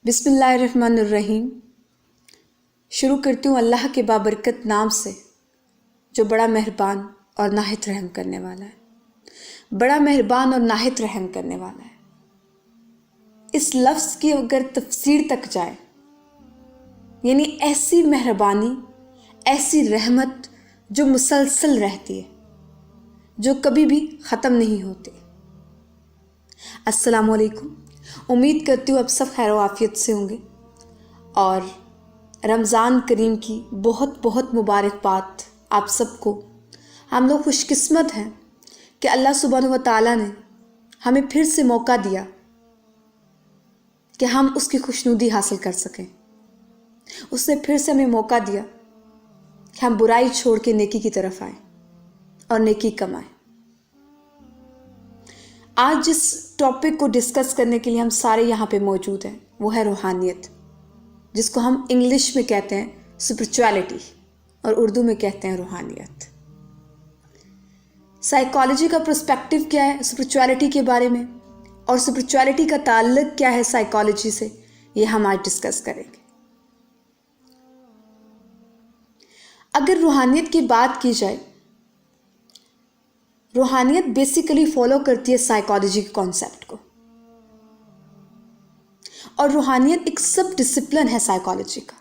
बिस्मिल्लाहिर्रहमानिर्रहीम। शुरू करती हूँ अल्लाह के बाबरकत नाम से जो बड़ा मेहरबान और नाहित रहम करने वाला है। बड़ा मेहरबान और नाहित रहम करने वाला है। इस लफ्ज़ की अगर तफसीर तक जाए, यानी ऐसी मेहरबानी, ऐसी रहमत जो मुसलसल रहती है, जो कभी भी ख़त्म नहीं होती। अस्सलामु अलैकुम। उम्मीद करती हूँ आप सब खैर आफियत से होंगे और रमज़ान करीम की बहुत बहुत मुबारकबाद आप सबको। हम लोग खुशकिस्मत हैं कि अल्लाह सुब्हानहू व तआला ने हमें फिर से मौका दिया कि हम उसकी खुशनुदी हासिल कर सकें। उसने फिर से हमें मौका दिया कि हम बुराई छोड़ के नेकी की तरफ आएं और नेकी कमाएं। आज जिस टॉपिक को डिस्कस करने के लिए हम सारे यहाँ पे मौजूद हैं वो है रूहानियत, जिसको हम इंग्लिश में कहते हैं स्पिरिचुअलिटी और उर्दू में कहते हैं रूहानियत। साइकोलॉजी का पर्सपेक्टिव क्या है स्पिरिचुअलिटी के बारे में और स्पिरिचुअलिटी का ताल्लुक क्या है साइकोलॉजी से, ये हम आज डिस्कस करेंगे। अगर रूहानियत की बात की जाए, रूहानियत बेसिकली फॉलो करती है साइकोलॉजी के कॉन्सेप्ट को, और रूहानियत एक सब डिसिप्लिन है साइकोलॉजी का।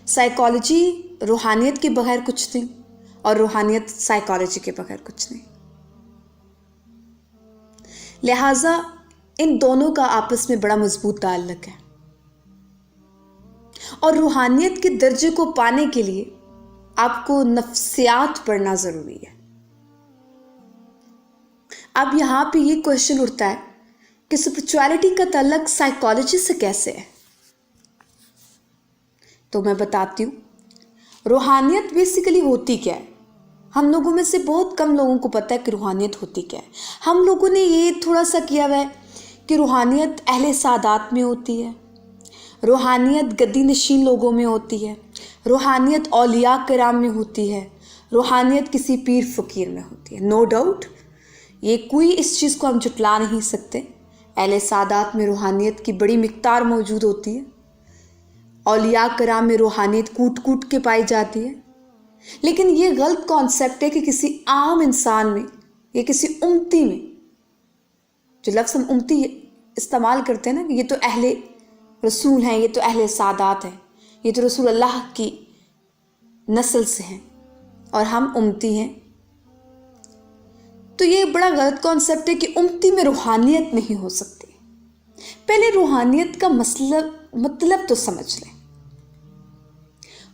साइकोलॉजी रूहानियत के बगैर कुछ नहीं और रूहानियत साइकोलॉजी के बगैर कुछ नहीं। लिहाजा इन दोनों का आपस में बड़ा मजबूत ताल्लुक है और रूहानियत के दर्जे को पाने के लिए आपको नफ्सियात पढ़ना ज़रूरी है। अब यहाँ पे ये क्वेश्चन उठता है कि स्पिरिचुअलिटी का ताल्लुक साइकोलॉजी से कैसे है, तो मैं बताती हूँ। रूहानियत बेसिकली होती क्या है, हम लोगों में से बहुत कम लोगों को पता है कि रूहानियत होती क्या है। हम लोगों ने ये थोड़ा सा किया हुआ है कि रूहानियत अहले सादात में होती है, रूहानियत गद्दी नशीन लोगों में होती है, रूहानियत औलिया किराम में होती है, रूहानियत किसी पीर फ़कीर में होती है। नो डाउट ये कोई इस चीज़ को हम जुटला नहीं सकते। अहले सादात में रूहानियत की बड़ी मिक़दार मौजूद होती है, औलिया किराम में रूहानियत कूट कूट के पाई जाती है। लेकिन ये गलत कॉन्सेप्ट है कि किसी आम इंसान में या किसी उम्मती में, जो लफ्ज़ हम उम्मती इस्तेमाल करते हैं ना, कि ये तो अहले रसूल हैं, ये तो अहले सादात हैं, ये तो रसूल अल्लाह की नस्ल से हैं और हम उम्मती हैं, तो ये बड़ा गलत कॉन्सेप्ट है कि उम्मती में रूहानियत नहीं हो सकती। पहले रूहानियत का मतलब तो समझ लें।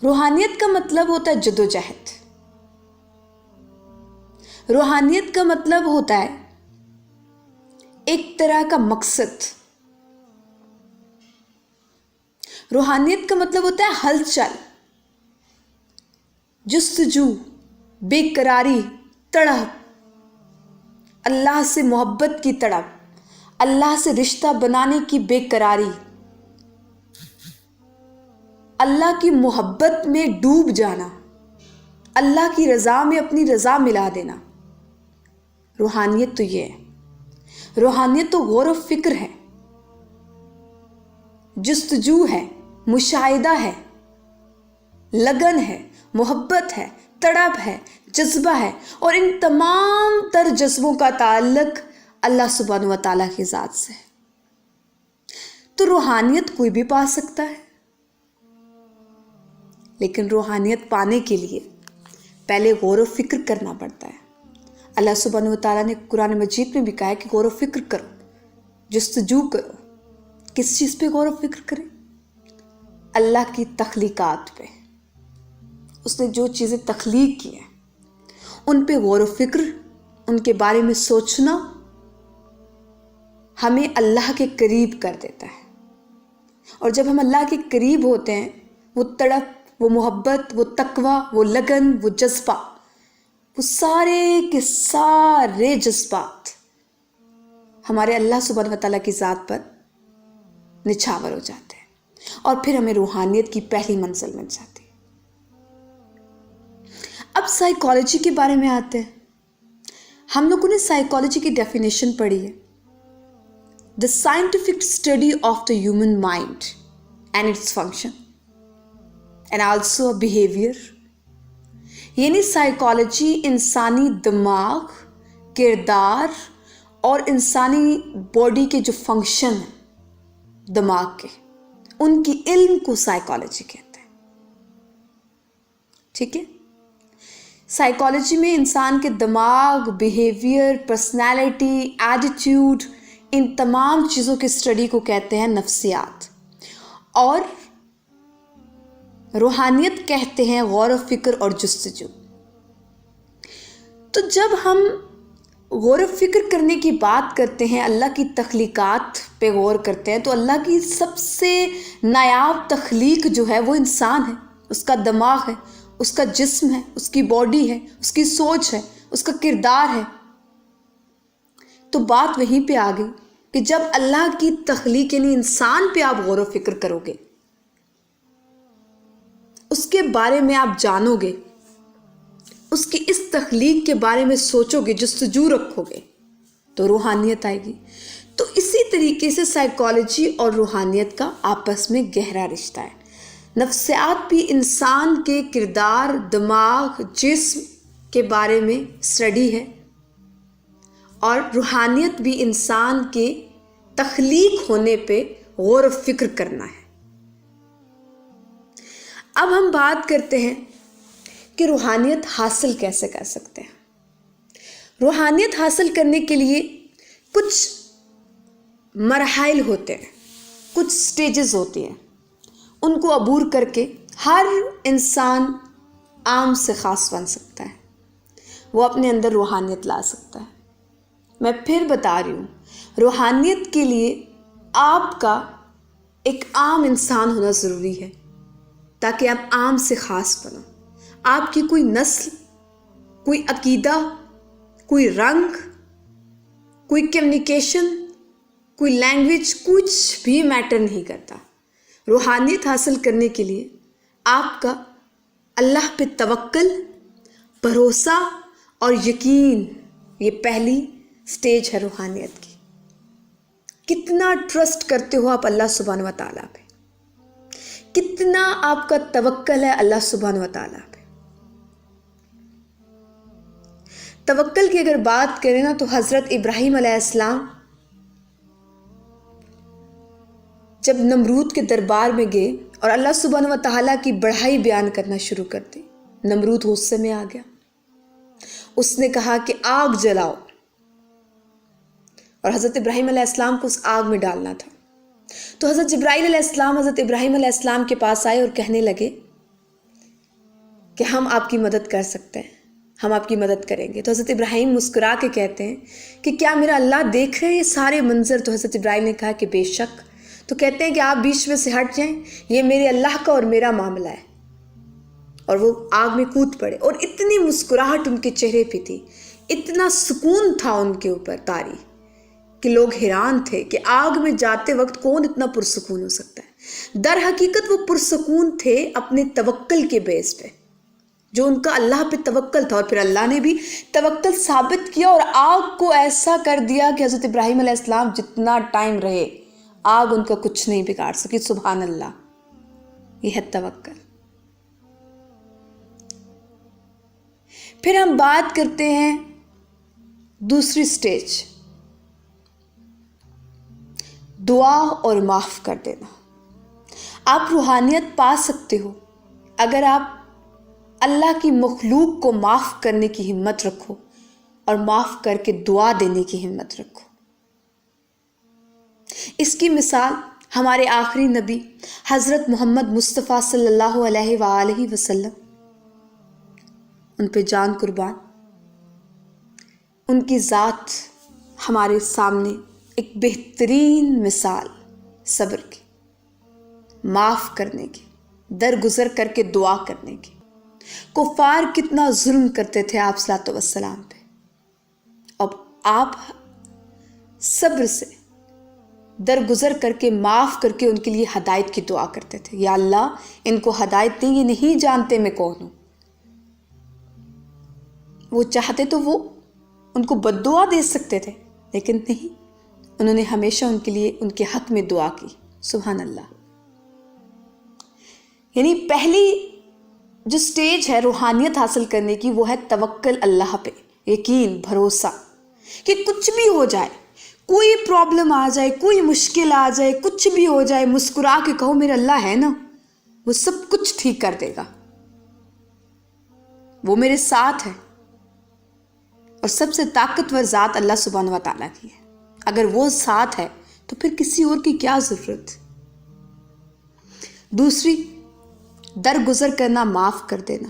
रूहानियत का मतलब होता है जदोजहद। रूहानियत का मतलब होता है एक तरह का मकसद। रूहानियत का मतलब होता है हलचल, जुस्तजू, बेकरारी, तड़प, अल्लाह से मोहब्बत की तड़प, अल्लाह से रिश्ता बनाने की बेकरारी, अल्लाह की मोहब्बत में डूब जाना, अल्लाह की रज़ा में अपनी रज़ा मिला देना। रूहानियत तो ये है। रूहानियत तो गौर व फिक्र है, जुस्तजू है, मुशाहिदा है, लगन है, मोहब्बत है, तड़प है, जज्बा है, और इन तमाम तर जज्बों का ताल्लुक अल्लाह सुब्हानहू व तआला की ज़ात से है। तो रूहानियत कोई भी पा सकता है, लेकिन रूहानियत पाने के लिए पहले गौर व फिक्र करना पड़ता है। अल्लाह सुब्हानहू व तआला ने कुरान मजीद में भी कहा है कि गौर व फिक्र करो, जुस्तजू करो। किस चीज़ पे गौर व फिक्र करें? अल्लाह की तख्लीकात पे। उसने जो चीज़ें तख्लीक की हैं उन पे गौर व फिक्र, उनके बारे में सोचना हमें अल्लाह के करीब कर देता है। और जब हम अल्लाह के करीब होते हैं, वो तड़प, वो मोहब्बत, वो तकवा, वो लगन, वो जज्बा, वो सारे के सारे जज्बात हमारे अल्लाह सुब्हानहू व तआला की ज़ात पर निछावर हो जाते हैं और फिर हमें रूहानियत की पहली मंजिल मिल जाती है। अब साइकोलॉजी के बारे में आते हैं। हम लोगों ने साइकोलॉजी की डेफिनेशन पढ़ी है the scientific study of the human mind and its function and also behavior. यानी साइकोलॉजी इंसानी दिमाग, किरदार और इंसानी बॉडी के जो फंक्शन हैं दिमाग के, उनकी इल्म को साइकोलॉजी कहते हैं। ठीक है, साइकोलॉजी में इंसान के दिमाग, बिहेवियर, पर्सनैलिटी, एटीट्यूड, इन तमाम चीज़ों की स्टडी को कहते हैं नफ्सियात। और रूहानियत कहते हैं गौर व फिक्र और जुस्तजू। तो जब हम गौर व फिक्र करने की बात करते हैं, अल्लाह की तख्लीकात पे गौर करते हैं, तो अल्लाह की सबसे नायाब तख्लीक जो है वो इंसान है, उसका दिमाग है, उसका जिस्म है, उसकी बॉडी है, उसकी सोच है, उसका किरदार है। तो बात वहीं पे आ गई कि जब अल्लाह की तख्लीक यानी इंसान पे आप गौर व फिक्र करोगे, उसके बारे में आप जानोगे, उसकी इस तख्लीक के बारे में सोचोगे, जुस्तजू रखोगे, तो रूहानियत आएगी। तो इसी तरीके से साइकोलॉजी और रूहानियत का आपस में गहरा रिश्ता है। नफ्सियात भी इंसान के किरदार, दिमाग, जिस्म के बारे में स्टडी है, और रूहानियत भी इंसान के तख्लीक होने पे गौर व फिक्र करना है। अब हम बात करते हैं कि रूहानियत हासिल कैसे कर सकते हैं। रूहानियत हासिल करने के लिए कुछ मरहल होते हैं, कुछ स्टेजेस होती हैं, उनको अबूर करके हर इंसान आम से ख़ास बन सकता है, वो अपने अंदर रूहानियत ला सकता है। मैं फिर बता रही हूँ, रूहानियत के लिए आपका एक आम इंसान होना ज़रूरी है ताकि आप आम से ख़ास बनो। आपकी कोई नस्ल, कोई अकीदा, कोई रंग, कोई कम्युनिकेशन, कोई लैंग्वेज, कुछ भी मैटर नहीं करता। रूहानियत हासिल करने के लिए आपका अल्लाह पे तवक्कल, भरोसा और यकीन, ये पहली स्टेज है रूहानियत की। कितना ट्रस्ट करते हो आप अल्लाह सुब्हानहू व तआला पे, कितना आपका तवक्कल है अल्लाह सुब्हानहू व तआला पे। तवक्कल की अगर बात करें ना, तो हज़रत इब्राहीम अलैहिस्सलाम जब नमरूद के दरबार में गए और अल्लाह सुब्हानहू व तआला की बढ़ाई बयान करना शुरू कर दी, नमरूद गुस्से में आ गया। उसने कहा कि आग जलाओ, और हज़रत इब्राहीम अलैहिस्सलाम को उस आग में डालना था। तो हज़रत जिब्राइल अलैहिस्सलाम हज़रत इब्राहीम अलैहिस्सलाम के पास आए और कहने लगे कि हम आपकी मदद कर सकते हैं, हम आपकी मदद करेंगे। तो हज़रत इब्राहीम मुस्कुरा के कहते हैं कि क्या मेरा अल्लाह देख रहे हैं ये सारे मंजर? तो हज़रत इब्राहीम ने कहा कि बेशक। तो कहते हैं कि आप बीच में से हट जाएं, ये मेरे अल्लाह का और मेरा मामला है। और वो आग में कूद पड़े, और इतनी मुस्कुराहट उनके चेहरे पे थी, इतना सुकून था उनके ऊपर तारी, कि लोग हैरान थे कि आग में जाते वक्त कौन इतना पुरसुकून हो सकता है। दर हकीकत वो पुरसुकून थे अपने तवक्कल के बेस पे, जो उनका अल्लाह पे तवक्कल था, और फिर अल्लाह ने भी तवक्कल साबित किया और आग को ऐसा कर दिया कि हज़रत इब्राहीम अलैहिस्सलाम जितना टाइम रहे आग उनका कुछ नहीं बिगाड़ सकी। सुभान अल्लाह, यह है तवक्कल। फिर हम बात करते हैं दूसरी स्टेज, दुआ और माफ़ कर देना। आप रूहानियत पा सकते हो अगर आप अल्लाह की मखलूक को माफ़ करने की हिम्मत रखो और माफ़ करके दुआ देने की हिम्मत रखो। इसकी मिसाल हमारे आखिरी नबी हज़रत मोहम्मद मुस्तफ़ा सल्लल्लाहु अलैहि वसल्लम, उन पे जान कुर्बान, उनकी ज़ात हमारे सामने एक बेहतरीन मिसाल सब्र की, माफ़ करने की, दरगुजर करके दुआ करने की। कुफ़ार कितना जुल्म करते थे आप सल्लल्लाहु अलैहि वसल्लम पे, अब आप सब्र से दरगुजर करके माफ़ करके उनके लिए हदायत की दुआ करते थे। या अल्लाह इनको हदायत दे, ये नहीं जानते मैं कौन हूँ। वो चाहते तो वो उनको बद्दुआ दे सकते थे, लेकिन नहीं, انہوں نے ہمیشہ ان کے لیے ان کے حق میں دعا کی. سبحان اللہ. یعنی پہلی جو سٹیج ہے روحانیت حاصل کرنے کی وہ ہے توکل اللہ پہ، یقین، بھروسہ کہ کچھ بھی ہو جائے، کوئی پرابلم آ جائے، کوئی مشکل آ جائے، کچھ بھی ہو جائے، مسکرا کے کہو میرا اللہ ہے نا، وہ سب کچھ ٹھیک کر دے گا، وہ میرے ساتھ ہے. اور سب سے طاقتور ذات اللہ سبحانہ و تعالیٰ کی ہے. اگر وہ ساتھ ہے تو پھر کسی اور کی کیا ضرورت. دوسری، درگزر کرنا، معاف کر دینا.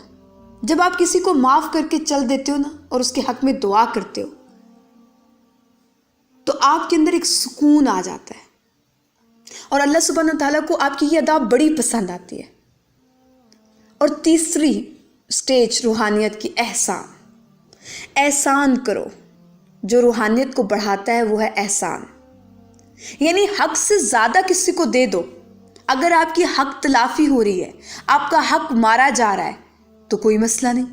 جب آپ کسی کو معاف کر کے چل دیتے ہو نا اور اس کے حق میں دعا کرتے ہو تو آپ کے اندر ایک سکون آ جاتا ہے، اور اللہ سبحانہ و تعالیٰ کو آپ کی یہ ادا بڑی پسند آتی ہے. اور تیسری سٹیج روحانیت کی، احسان. احسان کرو. جو روحانیت کو بڑھاتا ہے وہ ہے احسان. یعنی حق سے زیادہ کسی کو دے دو. اگر آپ کی حق تلافی ہو رہی ہے، آپ کا حق مارا جا رہا ہے تو کوئی مسئلہ نہیں،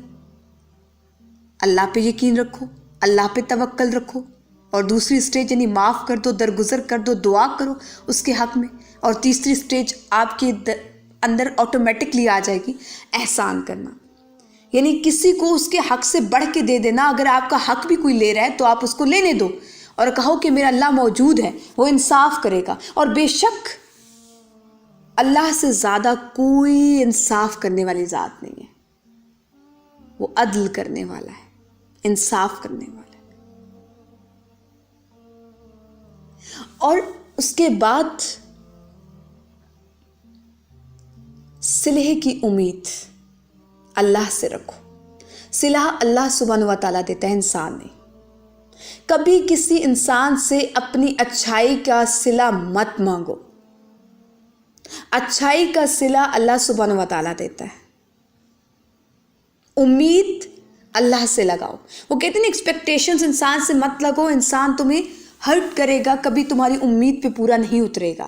اللہ پہ یقین رکھو، اللہ پہ توکل رکھو. اور دوسری سٹیج یعنی معاف کر دو، درگزر کر دو، دعا کرو اس کے حق میں. اور تیسری سٹیج آپ کے اندر آٹومیٹکلی آ جائے گی، احسان کرنا. یعنی کسی کو اس کے حق سے بڑھ کے دے دینا. اگر آپ کا حق بھی کوئی لے رہا ہے تو آپ اس کو لینے دو اور کہو کہ میرا اللہ موجود ہے، وہ انصاف کرے گا. اور بے شک اللہ سے زیادہ کوئی انصاف کرنے والی ذات نہیں ہے. وہ عدل کرنے والا ہے، انصاف کرنے والا ہے. اور اس کے بعد صلح کی امید اللہ سے رکھو. صلح اللہ سبحانہ و تعالیٰ دیتا ہے، انسان نہیں. کبھی کسی انسان سے اپنی اچھائی کا صلہ مت مانگو. اچھائی کا صلہ اللہ سبحانہ و تعالیٰ دیتا ہے. امید اللہ سے لگاؤ. وہ کہتے ہیں ایکسپیکٹیشنز انسان سے مت لگو، انسان تمہیں ہرٹ کرے گا، کبھی تمہاری امید پہ پورا نہیں اترے گا.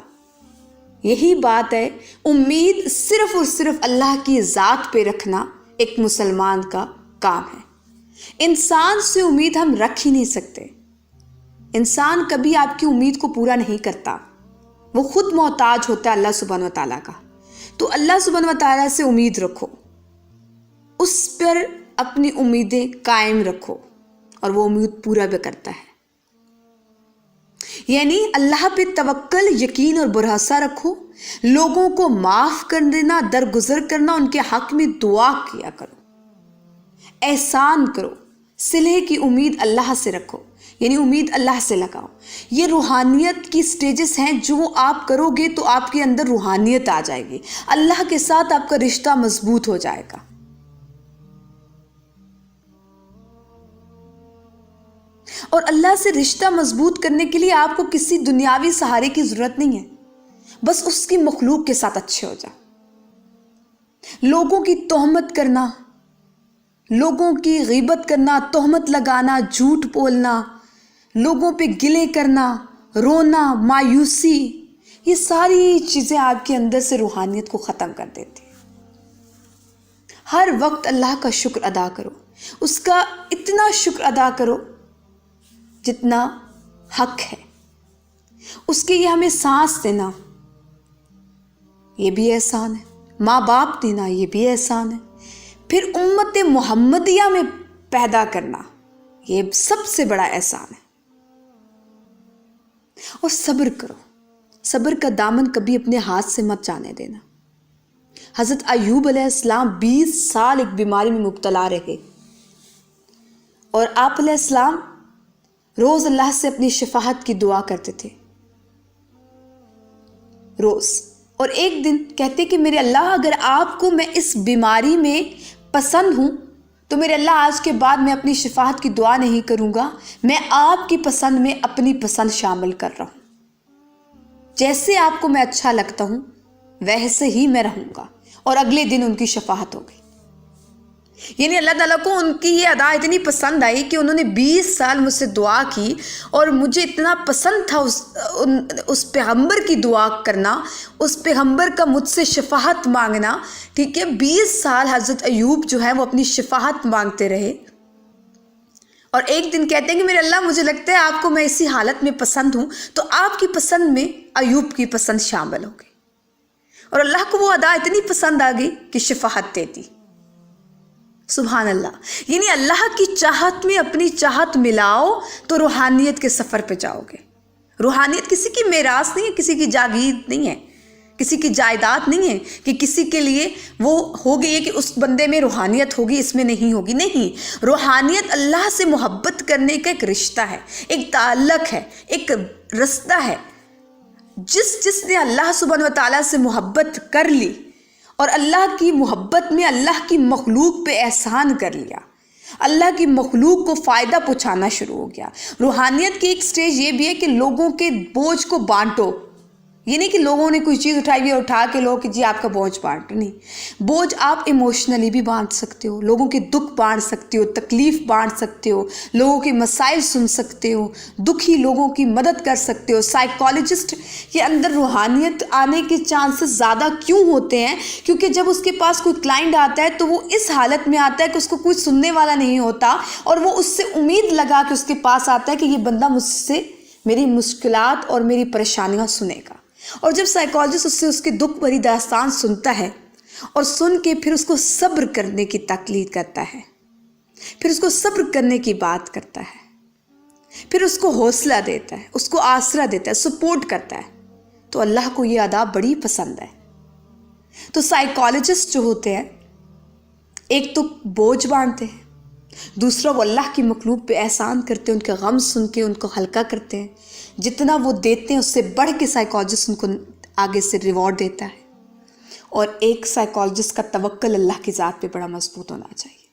یہی بات ہے، امید صرف اور صرف اللہ کی ذات پہ رکھنا ایک مسلمان کا کام ہے. انسان سے امید ہم رکھ ہی نہیں سکتے. انسان کبھی آپ کی امید کو پورا نہیں کرتا، وہ خود محتاج ہوتا ہے اللہ سبحانہ و تعالیٰ کا. تو اللہ سبحانہ و تعالیٰ سے امید رکھو، اس پر اپنی امیدیں قائم رکھو اور وہ امید پورا بھی کرتا ہے. یعنی اللہ پہ توکل، یقین اور بھروسہ رکھو. لوگوں کو معاف کر دینا، درگزر کرنا، ان کے حق میں دعا کیا کرو، احسان کرو. صلح کی امید اللہ سے رکھو، یعنی امید اللہ سے لگاؤ. یہ روحانیت کی سٹیجز ہیں، جو آپ کرو گے تو آپ کے اندر روحانیت آ جائے گی. اللہ کے ساتھ آپ کا رشتہ مضبوط ہو جائے گا. اور اللہ سے رشتہ مضبوط کرنے کے لیے آپ کو کسی دنیاوی سہارے کی ضرورت نہیں ہے، بس اس کی مخلوق کے ساتھ اچھے ہو جائے. لوگوں کی تہمت کرنا، لوگوں کی غیبت کرنا، تہمت لگانا، جھوٹ بولنا، لوگوں پہ گلے کرنا، رونا، مایوسی، یہ ساری چیزیں آپ کے اندر سے روحانیت کو ختم کر دیتی ہیں. ہر وقت اللہ کا شکر ادا کرو، اس کا اتنا شکر ادا کرو جتنا حق ہے. اس کے یہ ہمیں سانس دینا یہ بھی احسان ہے، ماں باپ دینا یہ بھی احسان ہے، پھر امت محمدیہ میں پیدا کرنا یہ سب سے بڑا احسان ہے. اور صبر کرو، صبر کا دامن کبھی اپنے ہاتھ سے مت جانے دینا. حضرت ایوب علیہ السلام 20 سال ایک بیماری میں مبتلا رہے، اور آپ علیہ السلام روز اللہ سے اپنی شفاعت کی دعا کرتے تھے، روز. اور ایک دن کہتے کہ میرے اللہ، اگر آپ کو میں اس بیماری میں پسند ہوں تو میرے اللہ آج کے بعد میں اپنی شفاعت کی دعا نہیں کروں گا، میں آپ کی پسند میں اپنی پسند شامل کر رہا ہوں. جیسے آپ کو میں اچھا لگتا ہوں ویسے ہی میں رہوں گا. اور اگلے دن ان کی شفاعت ہو گئی. یعنی اللہ تعالیٰ کو ان کی یہ ادا اتنی پسند آئی کہ انہوں نے 20 سال مجھ سے دعا کی، اور مجھے اتنا پسند تھا اس پیغمبر کی دعا کرنا، اس پیغمبر کا مجھ سے شفاعت مانگنا. ٹھیک ہے، 20 سال حضرت ایوب جو ہے وہ اپنی شفاعت مانگتے رہے. اور ایک دن کہتے ہیں کہ میرے اللہ مجھے لگتا ہے آپ کو میں اسی حالت میں پسند ہوں، تو آپ کی پسند میں ایوب کی پسند شامل ہو گئی، اور اللہ کو وہ ادا اتنی پسند آ گئی کہ شفاعت دے دی۔ سبحان اللہ، یعنی اللہ کی چاہت میں اپنی چاہت ملاؤ تو روحانیت کے سفر پہ جاؤ گے۔ روحانیت کسی کی میراث نہیں ہے، کسی کی جاگیر نہیں ہے، کسی کی جائیداد نہیں ہے کہ کسی کے لیے وہ ہوگی یہ کہ اس بندے میں روحانیت ہوگی اس میں نہیں ہوگی۔ نہیں، روحانیت اللہ سے محبت کرنے کا ایک رشتہ ہے، ایک تعلق ہے، ایک رستہ ہے۔ جس نے اللہ سبحانہ و تعالیٰ سے محبت کر لی اور اللہ کی محبت میں اللہ کی مخلوق پہ احسان کر لیا، اللہ کی مخلوق کو فائدہ پہنچانا شروع ہو گیا۔ روحانیت کی ایک سٹیج یہ بھی ہے کہ لوگوں کے بوجھ کو بانٹو، یہ نہیں کہ لوگوں نے کوئی چیز اٹھائی ہے اٹھا کے لو کہ جی آپ کا بوجھ بانٹ، نہیں، بوجھ آپ ایموشنلی بھی بانٹ سکتے ہو، لوگوں کے دکھ بانٹ سکتے ہو، تکلیف بانٹ سکتے ہو، لوگوں کے مسائل سن سکتے ہو، دکھی لوگوں کی مدد کر سکتے ہو۔ سائیکالوجسٹ کے اندر روحانیت آنے کے چانسز زیادہ کیوں ہوتے ہیں؟ کیونکہ جب اس کے پاس کوئی کلائنٹ آتا ہے تو وہ اس حالت میں آتا ہے کہ اس کو کوئی سننے والا نہیں ہوتا، اور وہ اس سے امید لگا کے اس کے پاس آتا ہے کہ یہ بندہ مجھ سے میری مشکلات اور میری پریشانیاں سنے گا۔ اور جب سائیکالوجسٹ اس سے اس کے دکھ بھری داستان سنتا ہے اور سن کے پھر اس کو صبر کرنے کی تاکید کرتا ہے، پھر اس کو صبر کرنے کی بات کرتا ہے، پھر اس کو حوصلہ دیتا ہے، اس کو آسرا دیتا ہے، سپورٹ کرتا ہے، تو اللہ کو یہ ادا بڑی پسند ہے۔ تو سائیکالوجسٹ جو ہوتے ہیں، ایک تو بوجھ بانٹتے ہیں، دوسرا وہ اللہ کی مخلوق پہ احسان کرتے ہیں، ان کے غم سن کے ان کو ہلکا کرتے ہیں، جتنا وہ دیتے ہیں اس سے بڑھ کے سائیکالوجسٹ ان کو آگے سے ریوارڈ دیتا ہے۔ اور ایک سائیکالوجسٹ کا توکل اللہ کی ذات پہ بڑا مضبوط ہونا چاہیے۔